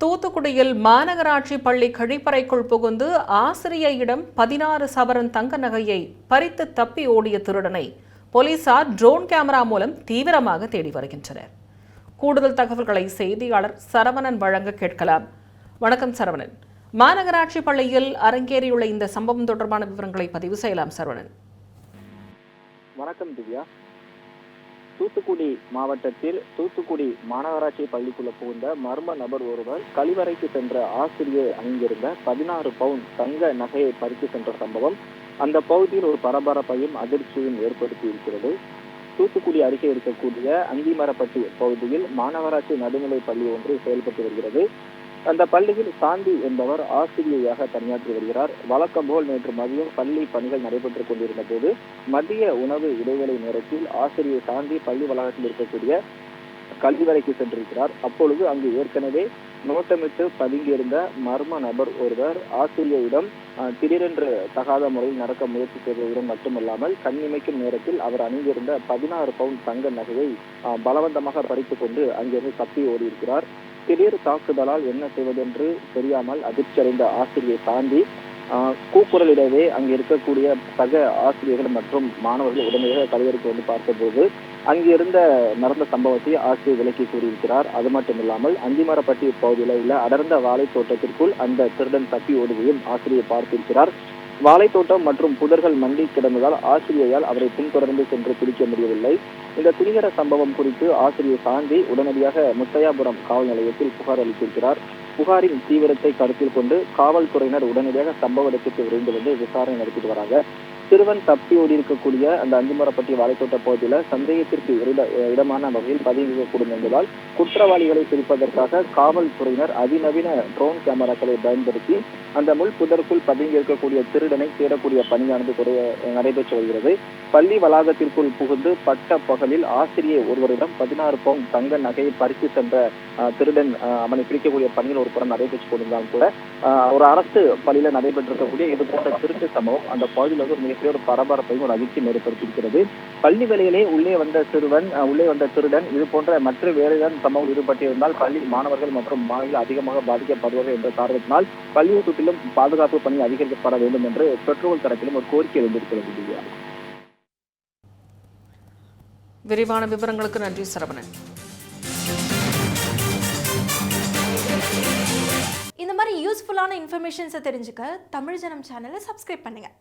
தூத்துக்குடியில் மாநகராட்சி பள்ளி கழிப்பறைக்குள் புகுந்து ஆசிரியையிடம் 16 சவரன் தங்க நகையை பறித்து தப்பி ஓடிய திருடனை போலீசார் ட்ரோன் கேமரா மூலம் தீவிரமாக தேடி வருகின்றனர். கூடுதல் தகவல்களை செய்தியாளர் சரவணன் வழங்க கேட்கலாம். வணக்கம் சரவணன். மாநகராட்சி பள்ளியில் அரங்கேறியுள்ள இந்த சம்பவம் தொடர்பான விவரங்களை பதிவு செய்யலாம். சரவணன். வணக்கம் திவ்யா. தூத்துக்குடி மாவட்டத்தில் தூத்துக்குடி மாநகராட்சி பள்ளிக்குள்ள புகுந்த மர்ம நபர் ஒருவர் கழிவறைக்கு சென்ற ஆசிரியை அணிந்திருந்த 16 பவுன் தங்க நகையை பறித்து சென்ற சம்பவம் அந்த பகுதியில் ஒரு பரபரப்பையும் அதிர்ச்சியும் ஏற்படுத்தி இருக்கிறது. தூத்துக்குடி அருகே இருக்கக்கூடிய அந்திமரப்பட்டி பகுதியில் மாநகராட்சி நடுநிலை பள்ளி ஒன்று செயல்பட்டு வருகிறது. அந்த பள்ளியில் சாந்தி என்பவர் ஆசிரியையாக பணியாற்றி வருகிறார். வழக்கம் போல் நேற்று மதியம் பள்ளி பணிகள் நடைபெற்றுக் கொண்டிருந்த போது மதிய உணவு இடைவேளை நேரத்தில் ஆசிரியை சாந்தி பள்ளி வளாகத்தில் இருக்கக்கூடிய கழிவறைக்கு சென்றிருக்கிறார். அப்பொழுது அங்கு ஏற்கனவே நோட்டமிட்டு பதுங்கியிருந்த மர்ம நபர் ஒருவர் ஆசிரியரிடம் திடீரென்று தகாத முறையில் நடக்க முயற்சி செய்ததுடன் மட்டுமல்லாமல் கண்ணிமைக்கும் நேரத்தில் அவர் அணிந்திருந்த 16 பவுன் தங்க நகையை பலவந்தமாக பறித்துக் கொண்டு அங்கிருந்து தப்பி ஓடியிருக்கிறார். திடீர் தாக்குதலால் என்ன செய்வதென்று தெரியாமல் அதிர்ச்சியடைந்த ஆசிரியை தாண்டி கூக்குரலிடவே அங்கு இருக்கக்கூடிய சக ஆசிரியர்கள் மற்றும் மாணவர்கள் உடனடியாக கழிவறைக்கு வந்து பார்த்தபோது அங்கிருந்த நடந்த சம்பவத்தை ஆசிரியர் விலக்கி கூறியிருக்கிறார். அது மட்டுமில்லாமல் அந்திமரப்பட்டி பகுதியில் உள்ள அடர்ந்த வாழை தோட்டத்திற்குள் அந்த திருடன் தப்பி ஓடுவதையும் ஆசிரியர் பார்த்திருக்கிறார். வாழைத்தோட்டம் மற்றும் புதர்கள் மண்டி கிடந்ததால் ஆசிரியையால் அவரை பின்தொடர்ந்து சென்று பிடிக்க முடியவில்லை. இந்த துணிகர சம்பவம் குறித்து ஆசிரியர் சாந்தி உடனடியாக முத்தையாபுரம் காவல் நிலையத்தில் புகார் அளித்திருக்கிறார். புகாரின் தீவிரத்தை கருத்தில் கொண்டு காவல்துறையினர் உடனடியாக சம்பவ இடத்திற்கு விரைந்து வந்து விசாரணை நடத்திட்டு வராங்க. சிறுவன் தப்பி ஓடி இருக்கக்கூடிய அந்த அந்திமரப்பட்டி வாழைத்தோட்ட பகுதியில் சந்தேகத்திற்கு இடமான வகையில் பதுங்கிக்கூடும் என்பதால் குற்றவாளிகளை பிடிப்பதற்காக காவல்துறையினர் அதிநவீன ட்ரோன் கேமராக்களை பயன்படுத்தி அந்த முள் புதற்குள் பதுங்கி இருக்கக்கூடிய திருடனை தேடக்கூடிய பணியானது நடைபெற்று வருகிறது. பள்ளி வளாகத்திற்குள் புகுந்து பட்ட பகலில் ஆசிரியை ஒருவரிடம் 16 பவுன் தங்க நகையை பறித்து சென்ற திருடன் அவனை பிடிக்கக்கூடிய பணியில் ஒரு புறம் நடைபெற்றுக் கொண்டிருந்தாலும் கூட ஒரு அரசு பள்ளியில நடைபெற்றிருக்கக்கூடிய இது போன்ற திருட்டு சம்பவம் அந்த பகுதியில் வந்து மிகப்பெரிய ஒரு பரபரப்பையும் ஒரு அதிர்ச்சியும் ஏற்படுத்தியிருக்கிறது. பள்ளி வேலையிலே உள்ளே வந்த திருடன் இது போன்ற மற்ற வேலைதான் சம்பவம் ஈடுபட்டிருந்தால் பள்ளி மாணவர்கள் மற்றும் மாணவிகள் அதிகமாக பாதிக்கப்படுவார்கள் என்ற காரணத்தினால் பள்ளியை சுற்றிலும் பாதுகாப்பு பணி அதிகரிக்கப்பட வேண்டும் என்று பெற்றோர் தரப்பிலும் ஒரு கோரிக்கை எழுந்திருக்கிறது. விரிவான விவரங்களுக்கு நன்றி சரவணன். இந்த மாதிரி யூஸ்ஃபுல்லான இன்ஃபர்மேஷன்ஸை தெரிஞ்சுக்க தமிழ் ஜனம் சேனலை சப்ஸ்கிரைப் பண்ணுங்க.